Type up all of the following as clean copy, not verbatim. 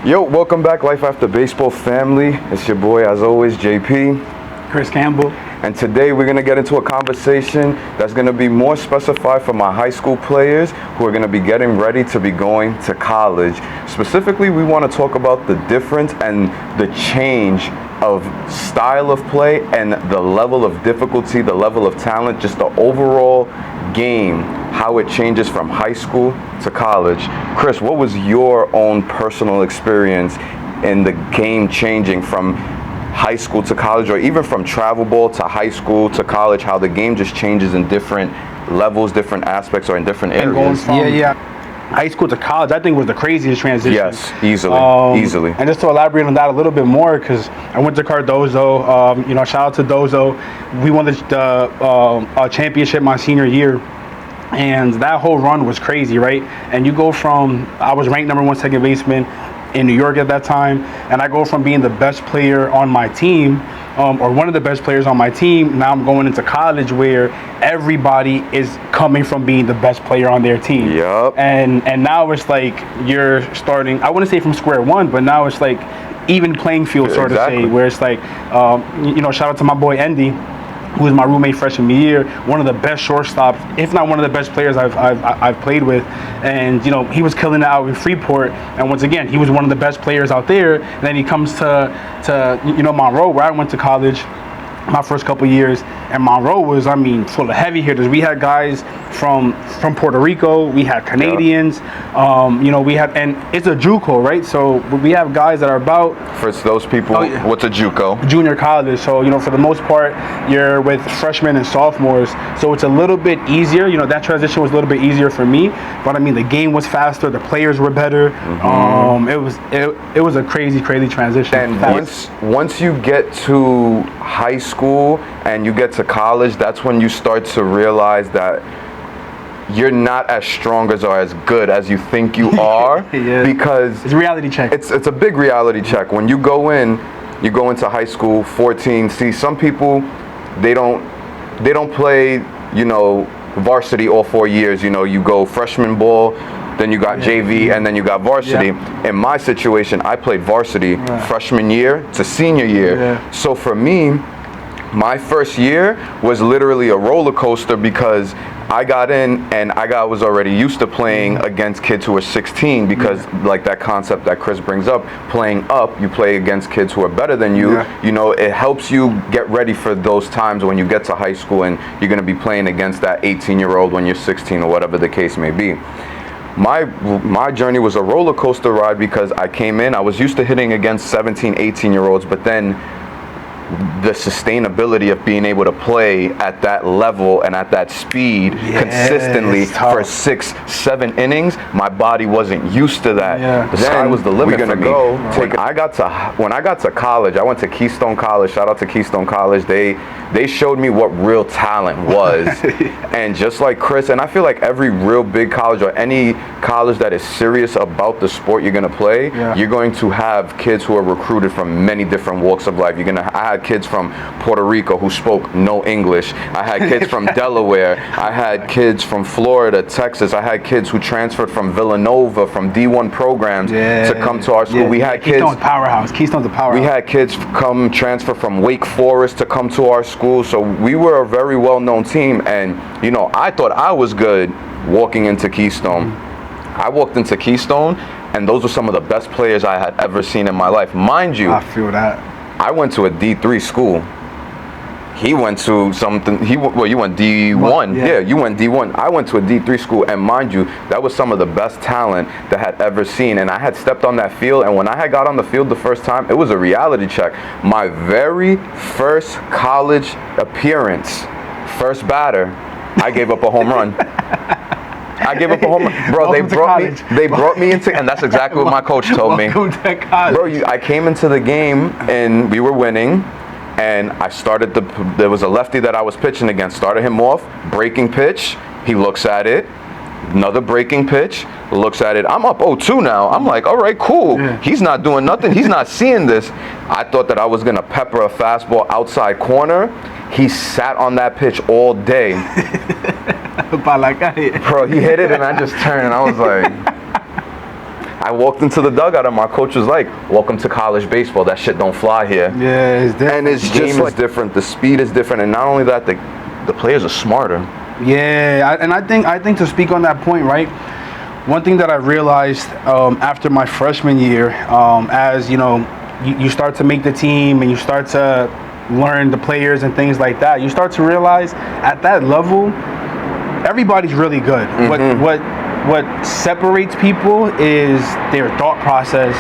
Yo, welcome back, Life After Baseball family. It's your boy, as always, JP. Chris Campbell. And today we're going to get into a conversation that's going to be more specified for my high school players who are going to be getting ready to be going to college. Specifically, we want to talk about the difference and the change of style of play and the level of difficulty, the level of talent, just the overall game, how it changes from high school to college. Chris, what was your own personal experience in the game changing from high school to college, or even from travel ball to high school to college, how the game just changes in different levels, different aspects, or in different areas? Going from high school to college, I think, was the craziest transition. Yes, easily. And just to elaborate on that a little bit more, because I went to Cardozo, shout out to Dozo. We won the championship my senior year. And that whole run was crazy, right? And you go from, I was ranked number 1 second baseman in New York at that time, and I go from being the best player on my team, or one of the best players on my team. Now I'm going into college where everybody is coming from being the best player on their team. Yep. And now it's like you're starting, I wouldn't say from square one, but now it's like even playing field, sort of say, where it's like, shout out to my boy Andy, who was my roommate freshman year, one of the best shortstops, if not one of the best players I've played with. And he was killing it out in Freeport. And once again, he was one of the best players out there. And then he comes to Monroe, where I went to college my first couple years, and Monroe was, full of heavy hitters. We had guys from Puerto Rico, we had Canadians, we had, and it's a JUCO, right? So we have guys that are about, for those people, what's a JUCO? Junior college. So for the most part, you're with freshmen and sophomores. So it's a little bit easier. That transition was a little bit easier for me. But the game was faster. The players were better. Mm-hmm. It was a crazy transition. And once you get to high school and you get to college, that's when you start to realize that you're not as strong or as good as you think you are. Because it's a reality check. It's a big reality check. When you go into high school 14. See, some people they don't play varsity all 4 years. You go freshman ball, then you got JV, and then you got varsity. In my situation, I played varsity freshman year to senior year. So for me, my first year was literally a roller coaster, because I got in and I was already used to playing against kids who are 16, because like that concept that Chris brings up, playing up, you play against kids who are better than you. It helps you get ready for those times when you get to high school and you're going to be playing against that 18-year-old when you're 16, or whatever the case may be. My journey was a roller coaster ride, because I came in, I was used to hitting against 17, 18-year-olds, but then the sustainability of being able to play at that level and at that speed consistently for 6, 7 innings, my body wasn't used to that. The sky was the limit for me. When I got to college, I went to Keystone College. Shout out to Keystone College. They showed me what real talent was. And just like Chris, and I feel like every real big college, or any college that is serious about the sport you're going to play, you're going to have kids who are recruited from many different walks of life. I had kids from Puerto Rico who spoke no English. I had kids from Delaware. I had kids from Florida, Texas. I had kids who transferred from Villanova, from D1 programs to come to our school. We had Keystone's powerhouse. Keystone's a powerhouse. We had kids transfer from Wake Forest to come to our school. So we were a very well-known team. And, I thought I was good walking into Keystone. I walked into Keystone, and those were some of the best players I had ever seen in my life. Mind you, I feel that. I went to a D3 school. He went to something, you went D1. Yeah, you went D1. I went to a D3 school, and mind you, that was some of the best talent that I had ever seen. And I had stepped on that field, and when I had got on the field the first time, it was a reality check. My very first college appearance, first batter, I gave up a home run. I gave up a home run. Bro, they brought me into, and that's exactly what my coach told me. Welcome to college. Bro, I came into the game and we were winning, and I started there was a lefty that I was pitching against. Started him off, breaking pitch. He looks at it. Another breaking pitch, looks at it. I'm up 0-2 now. I'm like, all right, cool. He's not doing nothing. He's not seeing this. I thought that I was going to pepper a fastball outside corner. He sat on that pitch all day. Bro, he hit it, and I just turned, and I was like, I walked into the dugout and my coach was like, welcome to college baseball. That shit don't fly here. Yeah, it's different. And the game is different. The speed is different. And not only that, the players are smarter. Yeah, and I think to speak on that point, right? One thing that I realized after my freshman year, as you start to make the team and you start to learn the players and things like that, you start to realize at that level, everybody's really good. What separates people is their thought process,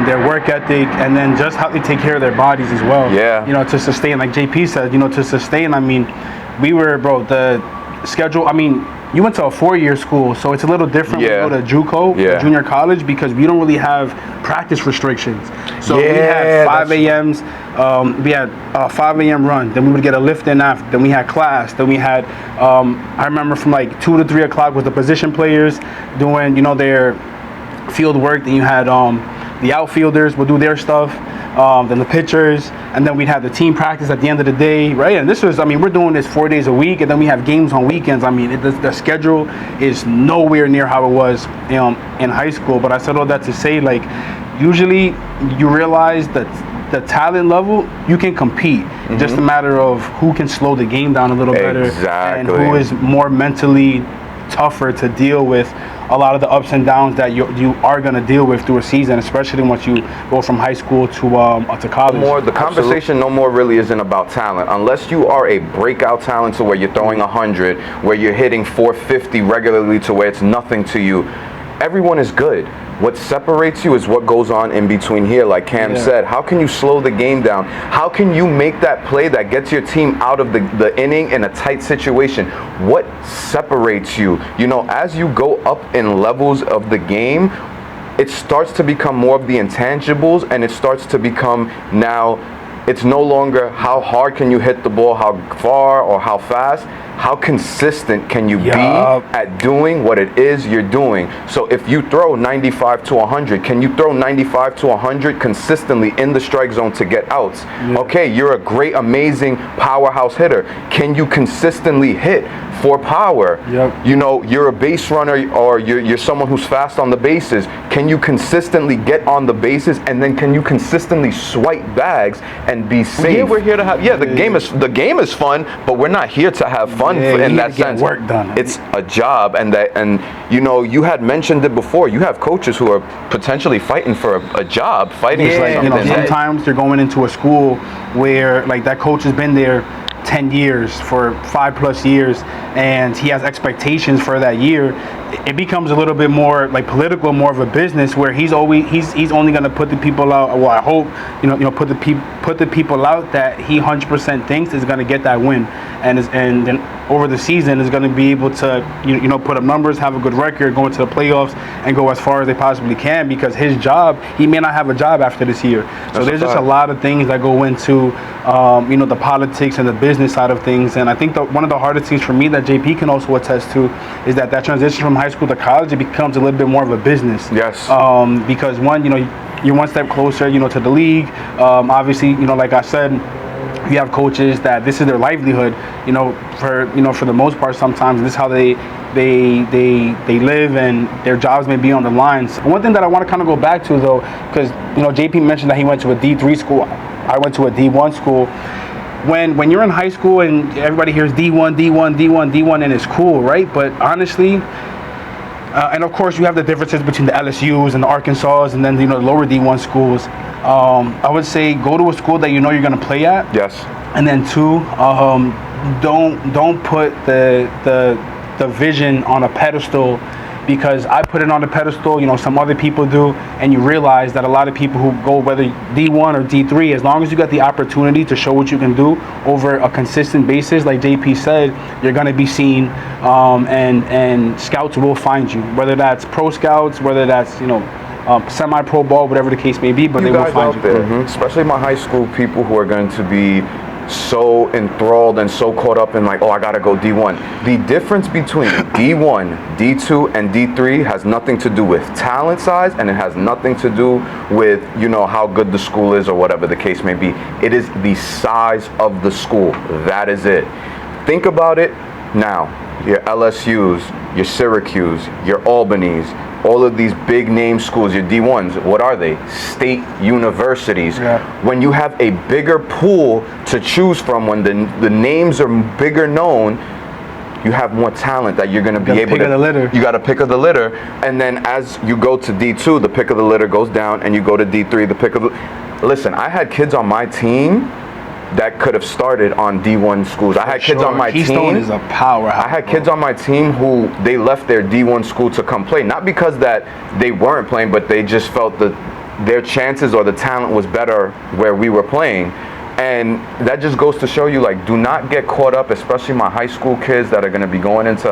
their work ethic, and then just how they take care of their bodies as well. Yeah. To sustain, like JP said, to sustain. I mean, the schedule. I mean, you went to a 4-year school, so it's a little different when you go to JUCO, junior college, because we don't really have practice restrictions. So we had 5 a.m.s. We had a 5 a.m. run. Then we would get a lift in after. Then we had class. Then we had, I remember from like 2 to 3 o'clock with the position players doing, their field work. Then you had the outfielders would do their stuff. Then the pitchers, and then we'd have the team practice at the end of the day, right? And this was, we're doing this 4 days a week, and then we have games on weekends. The schedule is nowhere near how it was in high school. But I said all that to say, like, usually you realize that the talent level, you can compete. It's just a matter of who can slow the game down a little better, and who is more mentally tougher to deal with a lot of the ups and downs that you are going to deal with through a season, especially once you go from high school to college. The conversation no more really isn't about talent. Unless you are a breakout talent to where you're throwing 100, where you're hitting 450 regularly to where it's nothing to you, everyone is good. What separates you is what goes on in between here. Like Cam said, how can you slow the game down? How can you make that play that gets your team out of the inning in a tight situation? What separates you? As you go up in levels of the game, it starts to become more of the intangibles, and it starts to become now, it's no longer how hard can you hit the ball, how far or how fast. How consistent can you be at doing what it is you're doing? So if you throw 95 to 100, can you throw 95 to 100 consistently in the strike zone to get outs? Okay, you're a great, amazing powerhouse hitter. Can you consistently hit for power? You're a base runner, or you're someone who's fast on the bases. Can you consistently get on the bases, and then can you consistently swipe bags and be safe? Yeah, we're here to have. The game is fun, but we're not here to have fun in that sense. Work done. It's a job, and you had mentioned it before. You have coaches who are potentially fighting for a job, fighting for something. Sometimes they're going into a school where like that coach has been there 10 years, for 5+ years, and he has expectations for that year. It becomes a little bit more like political, more of a business, where he's only going to put the people out. Well, I hope put the people out that he 100% thinks is going to get that win, and then over the season is going to be able to put up numbers, have a good record, go into the playoffs, and go as far as they possibly can. Because his job, he may not have a job after this year. So there's just a lot of things that go into the politics and the business side of things. And I think one of the hardest things for me that JP can also attest to is that transition from high school to college, it becomes a little bit more of a business. Yes. Because you're one step closer, to the league. Obviously, like I said, you have coaches that this is their livelihood, for the most part. Sometimes this is how they live, and their jobs may be on the lines. One thing that I want to kind of go back to, though, because JP mentioned that he went to a D3 school. I went to a D1 school. When you're in high school and everybody hears D1, D1, D1, D1, and it's cool, right? But honestly, and of course you have the differences between the LSUs and the Arkansas, and then the lower D1 schools. I would say go to a school that you're going to play at. Yes. And then 2, don't put the vision on a pedestal, because I put it on a pedestal, some other people do, and you realize that a lot of people who go whether D1 or D3, as long as you got the opportunity to show what you can do over a consistent basis, like JP said, you're going to be seen, and scouts will find you, whether that's pro scouts, whether that's semi-pro ball, whatever the case may be, but they will find you. Especially my high school people who are going to be so enthralled and so caught up in like, oh, I gotta go D1. The difference between D1, D2, and D3 has nothing to do with talent size, and it has nothing to do with how good the school is or whatever the case may be. It is the size of the school. That is it. Think about it now. Your LSUs, your Syracuse, your Albanys, all of these big name schools, your D1s, what are they? State universities. Yeah. When you have a bigger pool to choose from, when the names are bigger known, you have more talent that you're going to be able to. You got to pick of the litter, and then as you go to D2, the pick of the litter goes down, and you go to D3, the pick of the. Listen, I had kids on my team that could have started on D1 schools. I had kids on my team. Keystone is a powerhouse. I had kids on my team who they left their D1 school to come play, not because that they weren't playing, but they just felt that their chances or the talent was better where we were playing. And that just goes to show you, like, do not get caught up, especially my high school kids that are going to be going into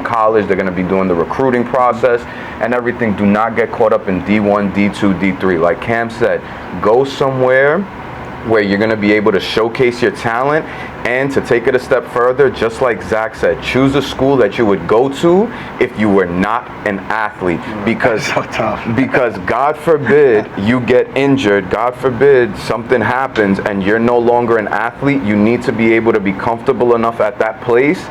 college. They're going to be doing the recruiting process and everything. Do not get caught up in D1, D2, D3. Like Cam said, go somewhere where you're going to be able to showcase your talent, and to take it a step further, just like Zach said, choose a school that you would go to if you were not an athlete, because so tough. because God forbid you get injured, God forbid something happens and you're no longer an athlete. You need to be able to be comfortable enough at that place,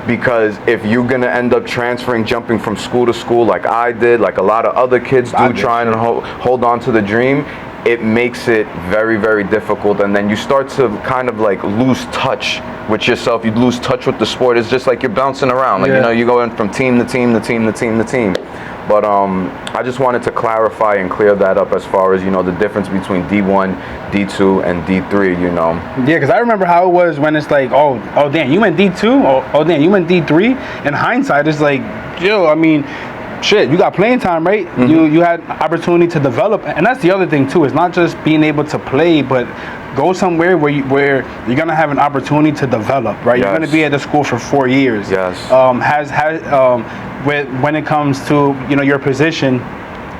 because if you're going to end up transferring, jumping from school to school like I did, like a lot of other kids do, trying to hold on to the dream, it makes it very, very difficult, and then you start to kind of like lose touch with yourself. You lose touch with the sport. It's just like you're bouncing around, like, you know, you're going from team to team to team to team to team. But I just wanted to clarify and clear that up as far as, you know, the difference between D1, D2, and D3, you know. Yeah, because I remember how it was when it's like, oh damn, you went D2? Oh damn, you went D3? In hindsight, it's like, yo, I mean, shit, you got playing time, right? You had opportunity to develop, and that's the other thing too. It's not just being able to play, but go somewhere where you're gonna have an opportunity to develop, right? Yes. You're gonna be at the school for 4 years. Yes. When it comes to, you know, your position,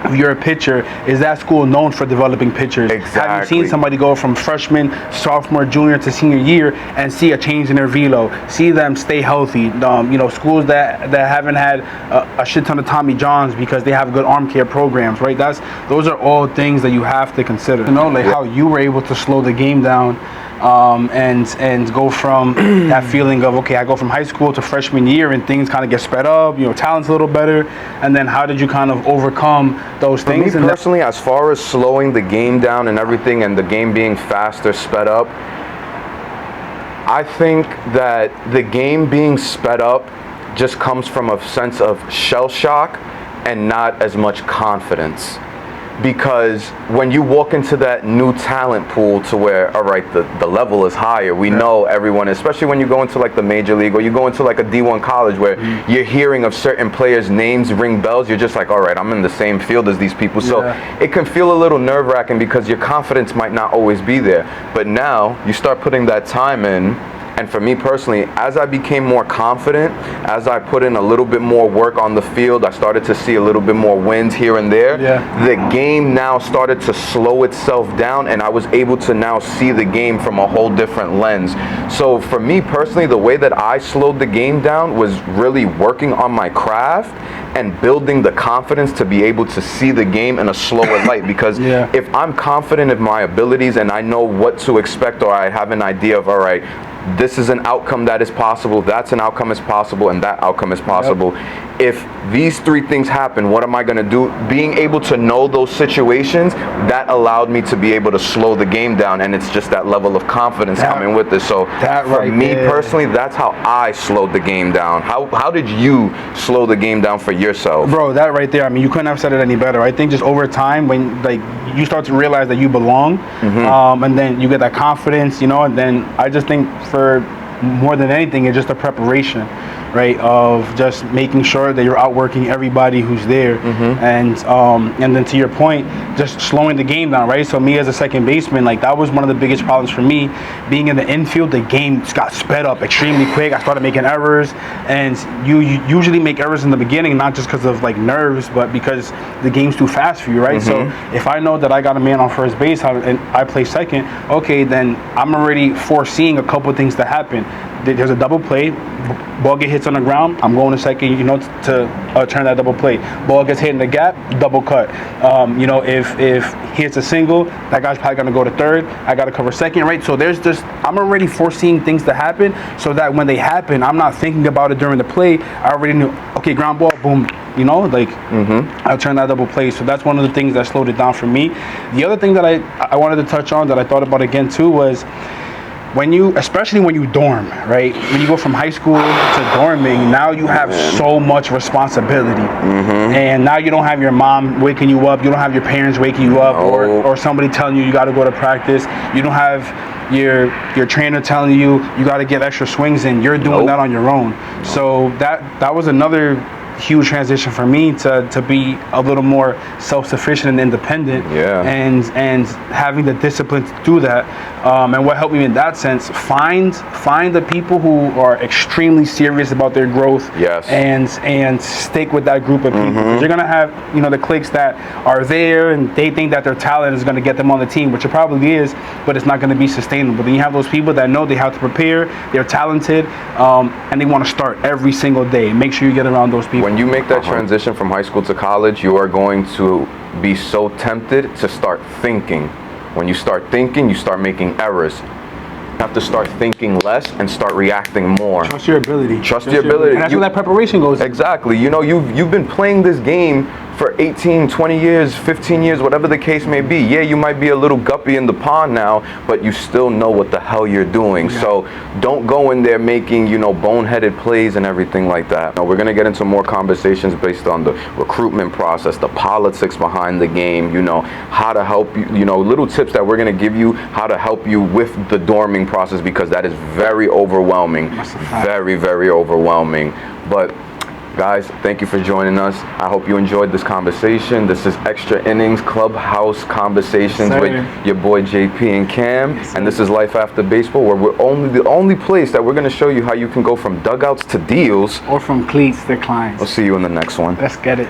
if you're a pitcher, is that school known for developing pitchers? Exactly. Have you seen somebody go from freshman, sophomore, junior to senior year and see a change in their velo, see them stay healthy? You know, schools that haven't had a shit ton of Tommy Johns because they have good arm care programs, right? Those are all things that you have to consider. You know, like how you were able to slow the game down, and go from that feeling of, okay, I go from high school to freshman year and things kind of get sped up, you know, talent's a little better, and then how did you kind of overcome those things? For me personally, as far as slowing the game down and everything, and the game being faster, sped up, I think that the game being sped up just comes from a sense of shell shock and not as much confidence. Because when you walk into that new talent pool to where, all right, the level is higher, we know everyone, especially when you go into like the major league or you go into like a D1 college where you're hearing of certain players' names ring bells, you're just like, all right, I'm in the same field as these people. So it can feel a little nerve-wracking because your confidence might not always be there. But now you start putting that time in. And for me personally, as I became more confident, as I put in a little bit more work on the field, I started to see a little bit more wins here and there. The game now started to slow itself down, and I was able to now see the game from a whole different lens. So for me personally, the way that I slowed the game down was really working on my craft and building the confidence to be able to see the game in a slower light. Because if I'm confident in my abilities and I know what to expect, or I have an idea of, all right, this is an outcome that is possible, that's an outcome is possible, and that outcome is possible. If these three things happen, what am I going to do? Being able to know those situations, that allowed me to be able to slow the game down, and it's just that level of confidence coming with it. So for me personally, that's how I slowed the game down. How did you slow the game down for yourself? Bro, that right there, I mean, you couldn't have said it any better. I think just over time, when like you start to realize that you belong, and then you get that confidence, you know, and then I just think for more than anything, it's just a preparation, right, of just making sure that you're outworking everybody who's there, and then to your point, just slowing the game down, right? So me as a second baseman, like that was one of the biggest problems for me. Being in the infield, the game got sped up extremely quick. I started making errors, and you usually make errors in the beginning, not just because of like nerves, but because the game's too fast for you, right? So if I know that I got a man on first base and I play second, okay, then I'm already foreseeing a couple of things to happen. There's a double play, ball get hits on the ground, I'm going to second, you know, to turn that double play. Ball gets hit in the gap, double cut. You know, if if he hits a single, that guy's probably gonna go to third. I gotta cover second, right? So I'm already foreseeing things to happen, so that when they happen, I'm not thinking about it during the play. I already knew, okay, ground ball, boom. I'll turn that double play. So that's one of the things that slowed it down for me. The other thing that I wanted to touch on that I thought about again too was especially when you dorm, right? When you go from high school to dorming, now you have so much responsibility. And now you don't have your mom waking you up, you don't have your parents waking you up, or somebody telling you got to go to practice. You don't have your trainer telling you got to get extra swings in. You're doing that on your own. So that was another huge transition for me to be a little more self-sufficient and independent, and having the discipline to do that. And what helped me in that sense, find the people who are extremely serious about their growth, and stick with that group of people. Because you're gonna have the cliques that are there and they think that their talent is gonna get them on the team, which it probably is, but it's not gonna be sustainable. Then you have those people that know they have to prepare, they're talented, and they want to start every single day. Make sure you get around those people. When you make that transition from high school to college, you are going to be so tempted to start thinking. When you start thinking, you start making errors. You have to start thinking less and start reacting more. Trust your ability. Trust your ability. And that's where that preparation goes. Exactly. You've been playing this game for 18, 20 years, 15 years, whatever the case may be. Yeah, you might be a little guppy in the pond now, but you still know what the hell you're doing. Yeah. So don't go in there making, boneheaded plays and everything like that. Now, we're going to get into more conversations based on the recruitment process, the politics behind the game, how to help you, little tips that we're going to give you, how to help you with the dorming process, because that is very overwhelming. Very, very overwhelming. But guys, thank you for joining us. I hope you enjoyed this conversation. This is Extra Innings Clubhouse Conversations with your boy JP and Cam. And this is Life After Baseball, where we're the only place that we're going to show you how you can go from dugouts to deals. Or from cleats to clients. We'll see you in the next one. Let's get it.